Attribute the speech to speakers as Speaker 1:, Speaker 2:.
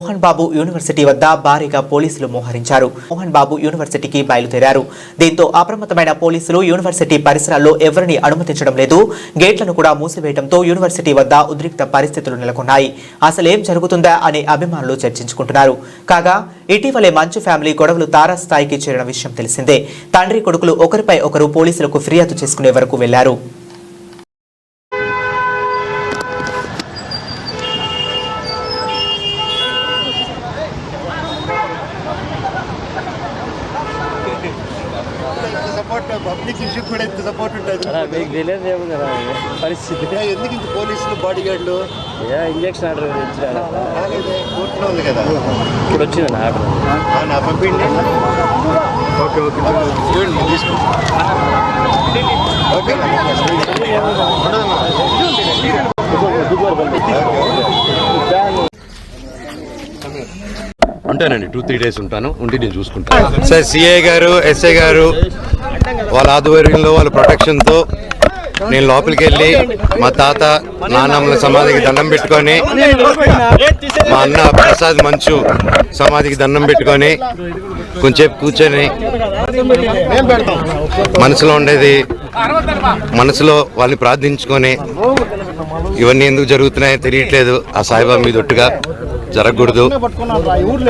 Speaker 1: Mohan Babu university వద్ద భారీగా పోలీసులు మోహరించారు. మోహన్ బాబు యూనివర్సిటీకి బయలుదేరారు. దీంతో అప్రమత్తమైన పోలీసులు యూనివర్సిటీ పరిసరాల్లో ఎవరిని అనుమతించడం లేదు. గేట్లను కూడా మూసివేయడంతో యూనివర్సిటీ వద్ద ఉద్రిక్త పరిస్థితులు నెలకొన్నాయి. అసలేం జరుగుతుందా అని అభిమానులు చర్చించుకుంటున్నారు. కాగా ఇటీవలే మంచు ఫ్యామిలీ గొడవలు తారాస్థాయికి చేరిన విషయం తెలిసిందే. తండ్రి కొడుకులు ఒకరిపై ఒకరు పోలీసులకు ఫిర్యాదు చేసుకునే వరకు వెళ్లారు.
Speaker 2: పబ్లిక్ ఇష్యూ కూడా ఇంత సపోర్ట్ ఉంటుంది.
Speaker 3: మీకు తెలియదు ఏముంది పరిస్థితి.
Speaker 2: ఎందుకు ఇంత పోలీసులు బాడీ గార్డులు
Speaker 3: ఇంజక్షన్ ఆర్డర్
Speaker 2: కోర్టులో ఉంది కదా,
Speaker 3: ఇప్పుడు వచ్చింది ఆర్డర్.
Speaker 2: నా పంపిండి. ఓకే ఓకే చూడండి తీసుకోండి. ఓకే
Speaker 4: ఉంటానండి. 2-3 days ఉంటాను. ఉండి నేను చూసుకుంటాను. సార్ సిఐ గారు, ఎస్ఐ గారు వాళ్ళ ఆధ్వర్యంలో వాళ్ళ ప్రొటెక్షన్తో నేను లోపలికి వెళ్ళి మా తాత నాన్నమ్మల సమాధికి దండం పెట్టుకొని, మా అన్న ప్రసాద్ మంచు సమాధికి దండం పెట్టుకొని కొంచెంసేపు కూర్చొని మనసులో ఉండేది మనసులో వాళ్ళని ప్రార్థించుకొని, ఇవన్నీ ఎందుకు జరుగుతున్నాయో తెలియట్లేదు, ఆ సాయిబాబా మీద ఒట్టుగా జరగకూడదు.